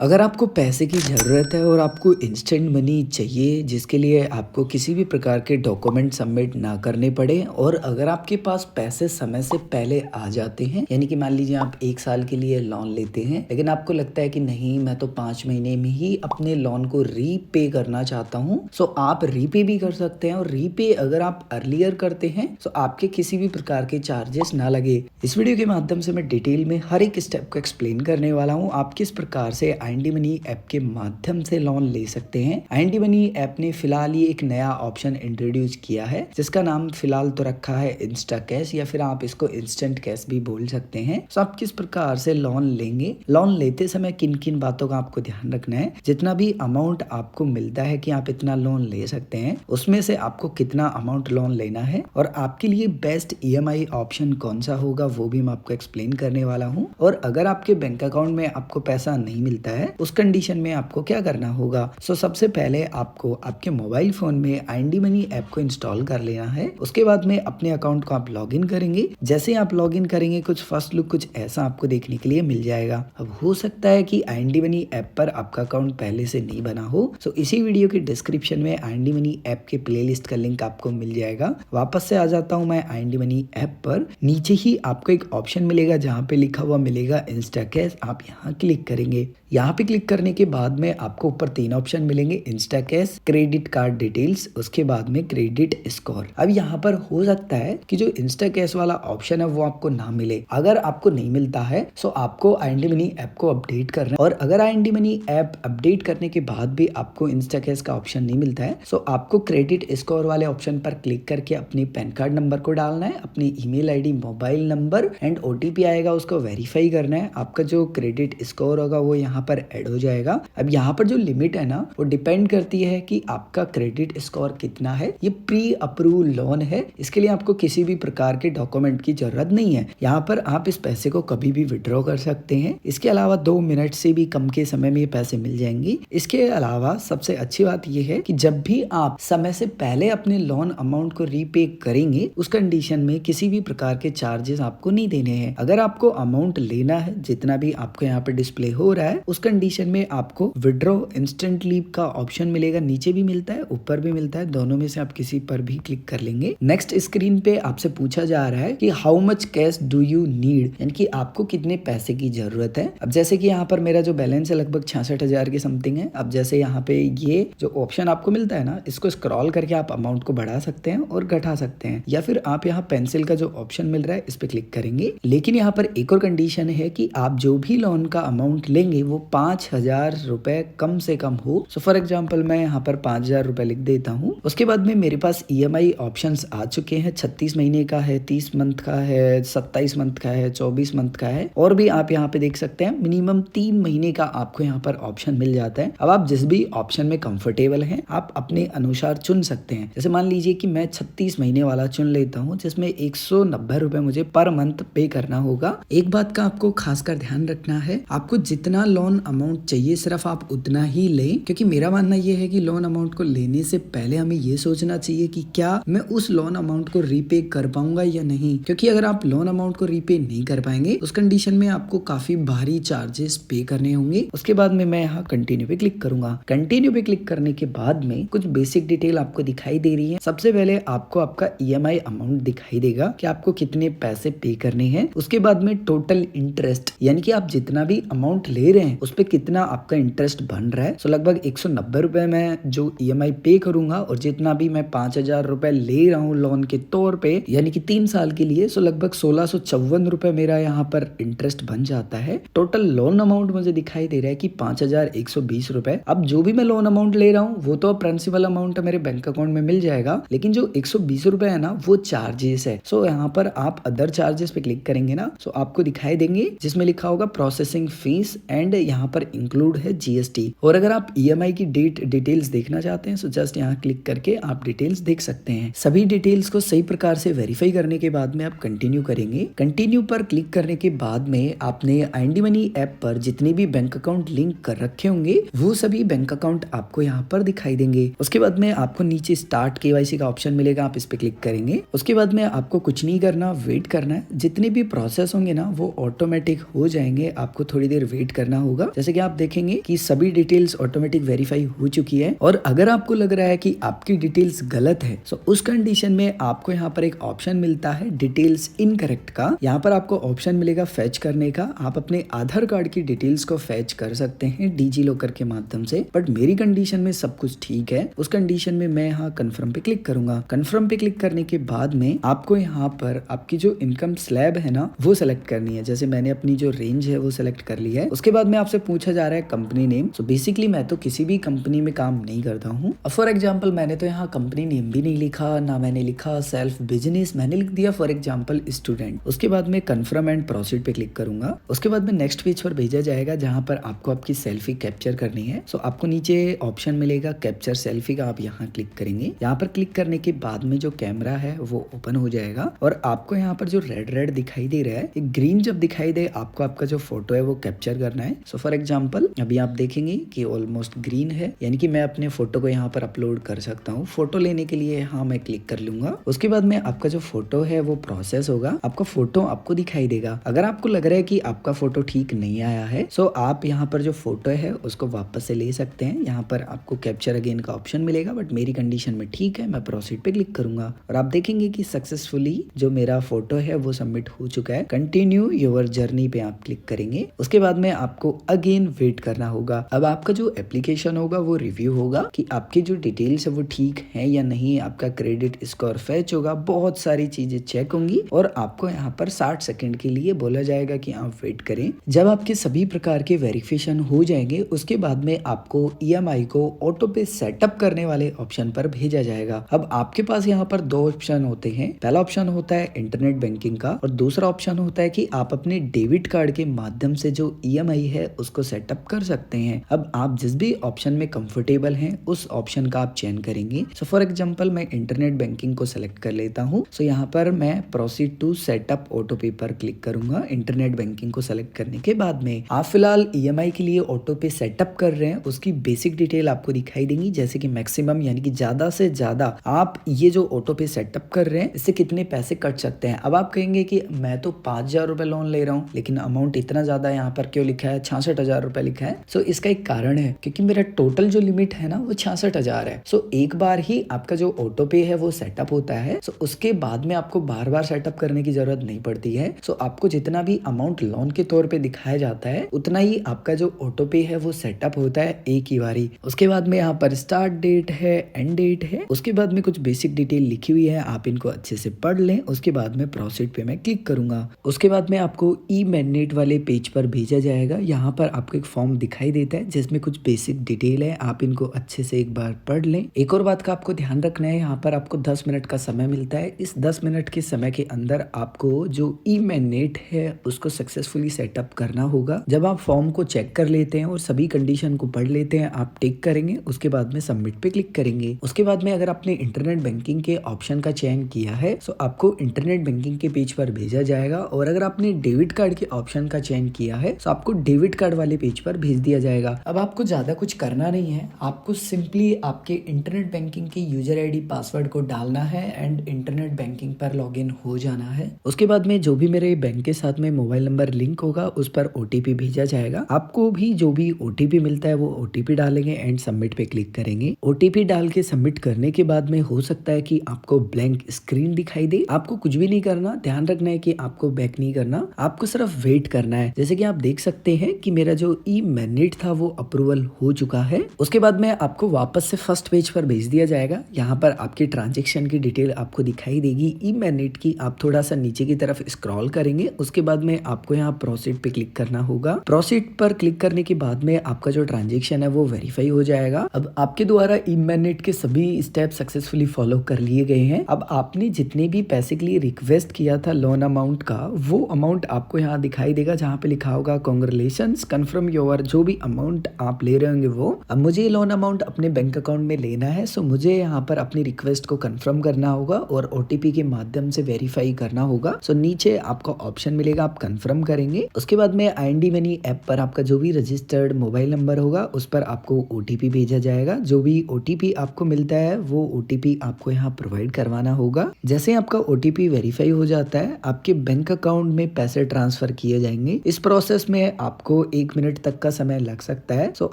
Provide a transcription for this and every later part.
अगर आपको पैसे की ज़रूरत है और आपको इंस्टेंट मनी चाहिए जिसके लिए आपको किसी भी प्रकार के डॉक्यूमेंट सबमिट ना करने पड़े और अगर आपके पास पैसे समय से पहले आ जाते हैं यानी कि मान लीजिए आप 1 साल के लिए लोन लेते हैं लेकिन आपको लगता है कि नहीं मैं तो 5 महीने में ही अपने लोन को रीपे करना चाहता हूँ। सो आप रीपे भी कर सकते हैं और रीपे अगर आप अर्लियर करते हैं तो आपके किसी भी प्रकार के चार्जेस ना लगे। इस वीडियो के माध्यम से मैं डिटेल में हर एक स्टेप को एक्सप्लेन करने वाला हूँ। आप किस प्रकार से आईएनडी मनी ऐप के माध्यम से लोन ले सकते हैं। आईएनडी मनी ऐप ने फिलहाल ये एक नया ऑप्शन इंट्रोड्यूस किया है जिसका नाम फिलहाल तो रखा है इंस्टा कैश या फिर आप इसको इंस्टेंट कैश भी बोल सकते हैं। तो आप किस प्रकार से लोन लेंगे, लोन लेते समय किन किन बातों का आपको ध्यान रखना है, जितना भी अमाउंट आपको मिलता है कि आप इतना लोन ले सकते हैं उसमें से आपको कितना अमाउंट लोन लेना है और आपके लिए बेस्ट ईएमआई ऑप्शन कौन सा होगा वो भी मैं आपको एक्सप्लेन करने वाला हूँ। और अगर आपके बैंक अकाउंट में आपको पैसा नहीं मिलता है उस कंडीशन में आपको क्या करना होगा। सबसे पहले आपको आपके मोबाइल फोन में आईएनडी मनी ऐप को इंस्टॉल कर लेना है। उसके बाद में अपने अकाउंट को आप लॉगिन करेंगे। जैसे ही आप लॉगिन करेंगे कुछ फर्स्ट लुक कुछ ऐसा आपको देखने के लिए मिल जाएगा। अब हो सकता है कि आईएनडी मनी ऐप पर आपका अकाउंट पहले से नहीं बना हो, इसी वीडियो के डिस्क्रिप्शन में आईएनडी मनी ऐप के प्लेलिस्ट का लिंक आपको मिल जाएगा। वापस से आ जाता हूँ मैं आईएनडी मनी ऐप पर। नीचे ही आपको एक ऑप्शन मिलेगा जहाँ पे लिखा हुआ मिलेगा इंस्टा कैश, आप यहाँ क्लिक करेंगे। यहाँ पे क्लिक करने के बाद में आपको ऊपर 3 ऑप्शन मिलेंगे, Insta cash, credit card details, उसके बाद में क्रेडिट स्कोर। अब यहाँ पर हो सकता है कि जो इंस्टा कैश वाला ऑप्शन है वो आपको ना मिले। अगर आपको नहीं मिलता है तो आपको आईएनडी मनी ऐप को अपडेट करना है और अगर आईएनडी मनी ऐप अपडेट करने के बाद भी आपको इंस्टा कैश का ऑप्शन नहीं मिलता है तो आपको क्रेडिट स्कोर वाले ऑप्शन पर क्लिक करके अपनी पैन कार्ड नंबर को डालना है, अपनी email ID, mobile number and OTP आएगा उसको वेरीफाई करना है। आपका जो क्रेडिट स्कोर होगा वो यहाँ पर ऐड हो जाएगा। अब यहाँ पर जो लिमिट है ना वो डिपेंड करती है कि आपका क्रेडिट स्कोर कितना है। ये प्री अप्रूव लोन है, इसके लिए आपको किसी भी प्रकार के डॉक्यूमेंट की जरूरत नहीं है। यहाँ पर आप इस पैसे को कभी भी विड्रॉ कर सकते हैं। इसके अलावा 2 मिनट से भी कम के समय में ये पैसे मिल जाएंगे। इसके अलावा सबसे अच्छी बात यह है कि जब भी आप समय से पहले अपने लोन अमाउंट को रीपे करेंगे उस कंडीशन में किसी भी प्रकार के चार्जेस आपको नहीं देने हैं। अगर आपको अमाउंट लेना है जितना भी आपको यहाँ पे डिस्प्ले हो रहा है उस कंडीशन में आपको विड्रॉ इंस्टेंटली का ऑप्शन मिलेगा। नीचे भी मिलता है ऊपर भी मिलता है, दोनों में से आप किसी पर भी क्लिक कर लेंगे। नेक्स्ट स्क्रीन पे आपसे पूछा जा रहा है कि how much cash do you need, यानी कि आपको कितने पैसे की जरूरत है। अब जैसे कि यहाँ पर मेरा जो बैलेंस है लगभग 66,000 के समथिंग है। अब जैसे यहाँ पे ये जो ऑप्शन आपको मिलता है ना इसको स्क्रॉल करके आप अमाउंट को बढ़ा सकते हैं और घटा सकते हैं या फिर आप यहाँ पेंसिल का जो ऑप्शन मिल रहा है इस पे क्लिक करेंगे। लेकिन यहाँ पर एक और कंडीशन है कि आप जो भी लोन का अमाउंट लेंगे वो 5,000 रुपए कम से कम हो। फॉर एग्जाम्पल मैं यहाँ पर 5,000 रुपए लिख देता हूँ। उसके बाद में मेरे पास ईएमआई ऑप्शंस आ चुके हैं। 36 महीने का है, 30 मंथ का है, 27 मंथ का है, 24 मंथ का है और भी आप यहाँ पे देख सकते हैं मिनिमम 3 महीने का आपको यहाँ पर ऑप्शन मिल जाता है। अब आप जिस भी ऑप्शन में कंफर्टेबल हैं आप अपने अनुसार चुन सकते हैं। जैसे मान लीजिए कि मैं 36 महीने वाला चुन लेता हूँ जिसमें 190 रुपए मुझे पर मंथ पे करना होगा। एक बात का आपको खासकर ध्यान रखना है, आपको जितना लोन अमाउंट चाहिए सिर्फ आप उतना ही लें, क्योंकि मेरा मानना यह है कि लोन अमाउंट को लेने से पहले हमें ये सोचना चाहिए कि क्या मैं उस लोन अमाउंट को रीपे कर पाऊंगा या नहीं। क्योंकि अगर आप लोन अमाउंट को रीपे नहीं कर पाएंगे उस कंडीशन में आपको काफी भारी चार्जेस पे करने होंगे। उसके बाद में मैं यहाँ कंटिन्यू पे क्लिक करूंगा। कंटिन्यू पे क्लिक करने के बाद में कुछ बेसिक डिटेल आपको दिखाई दे रही है। सबसे पहले आपको आपका ईएमआई अमाउंट दिखाई देगा कि आपको कितने पैसे पे करने हैं। उसके बाद में टोटल इंटरेस्ट, यानी कि आप जितना भी अमाउंट ले रहे हैं उस पे कितना आपका इंटरेस्ट बन रहा है। लगभग 190 रुपए मैं जो ईएमआई पे करूंगा और जितना भी मैं 5,000 रुपए ले रहा हूँ लोन के तौर पे यानी कि 3 साल के लिए, लगभग 1654 रुपए मेरा यहाँ पर इंटरेस्ट बन जाता है। टोटल लोन अमाउंट मुझे दिखाई दे रहा है कि 5,120 रुपए। अब जो भी मैं लोन अमाउंट ले रहा हूँ वो तो प्रिंसिपल अमाउंट मेरे बैंक अकाउंट में मिल जाएगा, लेकिन जो 120 रुपए है ना वो चार्जेस है। यहाँ पर आप अदर चार्जेस पे क्लिक करेंगे ना आपको दिखाई देंगे जिसमें लिखा होगा प्रोसेसिंग फीस एंड यहाँ पर इंक्लूड है जीएसटी। और अगर आप ईएमआई की डिटेल्स देखना चाहते हैं जस्ट यहाँ क्लिक करके आप डिटेल्स देख सकते हैं। सभी डिटेल्स को सही प्रकार से वेरीफाई करने के बाद में आप कंटिन्यू करेंगे। कंटिन्यू पर क्लिक करने के बाद में आपने आईएनडी मनी ऐप पर जितने भी बैंक अकाउंट लिंक कर रखे होंगे वो सभी बैंक अकाउंट आपको यहाँ पर दिखाई देंगे। उसके बाद में आपको नीचे स्टार्ट केवाईसी का ऑप्शन मिलेगा, आप इस पे क्लिक करेंगे। उसके बाद में आपको कुछ नहीं करना, वेट करना है। जितने भी प्रोसेस होंगे ना वो ऑटोमेटिक हो जाएंगे, आपको थोड़ी देर वेट करना होगा। होगा। जैसे कि आप देखेंगे कि सभी डिटेल्स ऑटोमेटिक वेरीफाई हो चुकी है। और अगर आपको लग रहा है कि आपकी डिटेल्स गलत है तो उस कंडीशन में आपको यहाँ पर एक ऑप्शन मिलता है डिटेल्स इनकरेक्ट का। यहाँ पर आपको ऑप्शन मिलेगा फैच करने का। आप अपने आधार कार्ड की डिटेल्स को फैच कर सकते हैं डिजी लॉकर के माध्यम से, बट मेरी कंडीशन में सब कुछ ठीक है। उस कंडीशन में मैं यहाँ कन्फर्म पे क्लिक करूंगा। कन्फर्म पे क्लिक करने के बाद में आपको यहाँ पर आपकी जो इनकम स्लैब है ना वो सेलेक्ट करनी है। जैसे मैंने अपनी जो रेंज है वो सेलेक्ट कर ली है। उसके बाद में आपसे पूछा जा रहा है कंपनी नेम। सो बेसिकली मैं तो किसी भी कंपनी में काम नहीं करता हूँ। फॉर एग्जाम्पल मैंने तो यहाँ कंपनी नेम भी नहीं लिखा, ना मैंने लिखा सेल्फ बिजनेस, मैंने लिख दिया फॉर एग्जाम्पल स्टूडेंट। उसके बाद में कन्फर्म एंड प्रोसीड पे क्लिक करूंगा। उसके बाद में नेक्स्ट पेज पर भेजा जाएगा जहां पर आपको आपकी सेल्फी कैप्चर करनी है। सो आपको नीचे ऑप्शन मिलेगा कैप्चर सेल्फी का, आप यहाँ क्लिक करेंगे। यहाँ पर क्लिक करने के बाद में जो कैमरा है वो ओपन हो जाएगा और आपको यहाँ पर जो रेड रेड दिखाई दे रहा है, ग्रीन जब दिखाई दे आपको आपका जो फोटो है वो कैप्चर करना है। सो फॉर एग्जाम्पल अभी आप देखेंगे कि ऑलमोस्ट ग्रीन है, यानी कि मैं अपने फोटो को यहाँ पर अपलोड कर सकता हूँ। फोटो लेने के लिए हाँ मैं क्लिक कर लूंगा। उसके बाद में आपका जो फोटो है वो प्रोसेस होगा, आपका फोटो आपको दिखाई देगा। अगर आपको लग रहा है कि आपका फोटो ठीक नहीं आया है सो आप यहाँ पर जो फोटो है उसको वापस से ले सकते हैं। यहाँ पर आपको कैप्चर अगेन का ऑप्शन मिलेगा, बट मेरी कंडीशन में ठीक है, मैं प्रोसीड पे क्लिक करूंगा और आप देखेंगे कि सक्सेसफुली जो मेरा फोटो है वो सबमिट हो चुका है। कंटिन्यू योर जर्नी पे आप क्लिक करेंगे। उसके बाद में आपको अगेन वेट करना होगा। अब आपका जो एप्लीकेशन होगा वो रिव्यू होगा कि आपकी जो डिटेल्स है वो ठीक है या नहीं। आपका क्रेडिट स्कोर फैच होगा, बहुत सारी चीजें चेक होंगी और आपको यहाँ पर 60 सेकंड के लिए बोला जाएगा कि आप वेट करें। जब आपके सभी प्रकार के वेरिफिकेशन हो जाएंगे उसके बाद में आपको ईएमआई को ऑटो पे सेटअप करने वाले ऑप्शन पर भेजा जाएगा। अब आपके पास यहाँ पर दो ऑप्शन होते हैं। पहला ऑप्शन होता है इंटरनेट बैंकिंग का और दूसरा ऑप्शन होता है कि आप अपने डेबिट कार्ड के माध्यम से जो ईएमआई है उसको सेटअप कर सकते हैं। अब आप जिस भी ऑप्शन में कंफर्टेबल हैं उस ऑप्शन का आप चयन करेंगे। सो फॉर एग्जांपल मैं इंटरनेट बैंकिंग को सेलेक्ट कर लेता हूँ। सो यहाँ पर मैं प्रोसीड टू सेटअप ऑटो पे पर क्लिक करूंगा। इंटरनेट बैंकिंग को सेलेक्ट करने के बाद में आप फिलहाल ईएमआई के लिए ऑटो पे सेटअप कर रहे हैं, उसकी बेसिक डिटेल आपको दिखाई देंगी, जैसे कि मैक्सिमम यानी कि ज्यादा से ज्यादा आप ये जो ऑटो पे सेटअप कर रहे हैं इससे कितने पैसे कट सकते हैं। अब आप कहेंगे कि मैं तो 5,000 रुपए लोन ले रहा हूँ लेकिन अमाउंट इतना ज्यादा यहाँ पर क्यों लिखा है, 66,000 रुपए लिखा है। सो इसका एक कारण है क्योंकि मेरा टोटल जो लिमिट है ना वो 66,000 है। सो एक बार ही आपका जो ऑटो पे है वो सेटअप होता है। सो उसके बाद में आपको बार बार सेटअप करने की जरूरत नहीं पड़ती है। सो आपको जितना भी अमाउंट लोन के तौर पे दिखाया जाता है उतना ही आपका जो ऑटो पे है वो सेटअप होता है एक ही बारी। उसके बाद में यहाँ पर स्टार्ट डेट है, एंड डेट है, उसके बाद में कुछ बेसिक डिटेल लिखी हुई है, आप इनको अच्छे से पढ़ लें। उसके बाद में प्रोसीड पे मैं क्लिक करूंगा। उसके बाद में आपको ई मैग्नेट वाले पेज पर भेजा जाएगा। यहाँ पर आपको एक फॉर्म दिखाई देता है जिसमें कुछ बेसिक डिटेल है, आप इनको अच्छे से एक बार पढ़ लें। एक और बात का आपको ध्यान रखना है, यहाँ पर आपको 10 मिनट का समय मिलता है। इस 10 मिनट के समय के अंदर आपको जो ई मैग्नेट है उसको सक्सेसफुली सेटअप करना होगा। जब आप फॉर्म को चेक कर लेते हैं और सभी कंडीशन को पढ़ लेते हैं, आप टिक करेंगे। उसके बाद में सबमिट पे क्लिक करेंगे। उसके बाद में अगर आपने इंटरनेट बैंकिंग के ऑप्शन का चयन किया है तो आपको इंटरनेट बैंकिंग के पेज पर भेजा जाएगा और अगर आपने डेबिट कार्ड के ऑप्शन का चयन किया है तो आपको डेबिट कार्ड वाले पेज पर भेज दिया जाएगा। अब आपको ज्यादा कुछ करना नहीं है, आपको सिंपली आपके इंटरनेट बैंकिंग के यूजर आईडी पासवर्ड को डालना है एंड इंटरनेट बैंकिंग पर लॉगिन हो जाना है। उसके बाद में जो भी मेरे बैंक के साथ में मोबाइल नंबर लिंक होगा उस पर ओटीपी भेजा जाएगा। आपको भी जो भी ओटीपी मिलता है वो ओटीपी डालेंगे एंड सबमिट पे क्लिक करेंगे। ओटीपी डाल के सबमिट करने के बाद में हो सकता है कि आपको ब्लैंक स्क्रीन दिखाई दे। आपको कुछ भी नहीं करना, ध्यान रखना है कि आपको बैक नहीं करना, आपको सिर्फ वेट करना है। जैसे कि आप देख सकते हैं कि मेरा जो ई मैग्नेट था वो अप्रूवल हो चुका है। उसके बाद में आपको वापस से फर्स्ट पेज पर भेज दिया जाएगा। यहाँ पर आपकी ट्रांजेक्शन की डिटेल आपको दिखाई देगी ई मैग्नेट की। आप थोड़ा सा नीचे की तरफ स्क्रॉल करेंगे। उसके बाद में आपको यहाँ प्रोसीड पे क्लिक करना होगा। प्रोसीड पर क्लिक करने के बाद में आपका जो ट्रांजेक्शन है वो वेरीफाई हो जाएगा। अब आपके द्वारा ई मैग्नेट के सभी स्टेप सक्सेसफुली फॉलो कर लिए गए हैं। अब आपने जितने भी पैसे के लिए रिक्वेस्ट किया था लोन अमाउंट का, वो अमाउंट आपको यहाँ दिखाई देगा जहाँ पे लिखा होगा कांग्रेचुलेशंस कन्फर्म योर, जो भी अमाउंट आप ले रहे होंगे वो। अब मुझे लोन अमाउंट अपने बैंक अकाउंट में लेना है, सो मुझे यहाँ पर अपनी रिक्वेस्ट को कंफर्म करना होगा और ओटीपी के माध्यम से वेरीफाई करना होगा। सो नीचे आपको ऑप्शन मिलेगा, आप कंफर्म करेंगे। उसके बाद में आईएनडी मनी ऐप पर आपका जो भी रजिस्टर्ड मोबाइल नंबर होगा उस पर आपको ओटीपी भेजा जाएगा। जो भी ओटीपी आपको मिलता है वो ओटीपी आपको यहाँ प्रोवाइड करवाना होगा। जैसे आपका ओटीपी वेरीफाई हो जाता है आपके बैंक अकाउंट में पैसे ट्रांसफर किए जाएंगे। इस प्रोसेस में आपको आपको 1 मिनट तक का समय लग सकता है। सो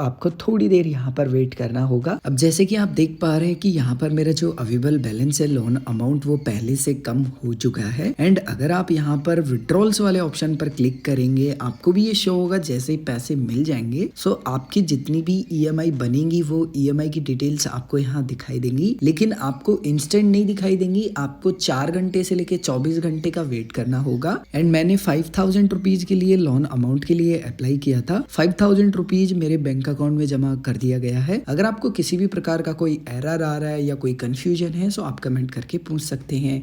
आपको थोड़ी देर यहाँ पर वेट करना होगा। अब जैसे कि आप देख पा रहे हैं कि यहाँ पर मेरा जो अवेलेबल बैलेंस है लोन अमाउंट वो पहले से कम हो चुका है। एंड अगर आप यहाँ पर विड्रॉल्स वाले ऑप्शन पर क्लिक करेंगे आपको भी ये शो होगा जैसे ही पैसे मिल जाएंगे। सो आपकी जितनी भी ईएमआई बनेंगी वो ईएमआई की डिटेल्स आपको यहाँ दिखाई देंगी, लेकिन आपको इंस्टेंट नहीं दिखाई देंगी। आपको 4 घंटे से लेके 24 घंटे का वेट करना होगा। एंड मैंने 5000 रुपीज के लिए लोन अमाउंट के लिए अप्लाई किया था। 5000 रुपीज मेरे बैंक अकाउंट में जमा कर दिया गया है। अगर आपको किसी भी प्रकार का कोई एरर आ रहा है या कोई कंफ्यूजन है तो आप कमेंट करके पूछ सकते हैं।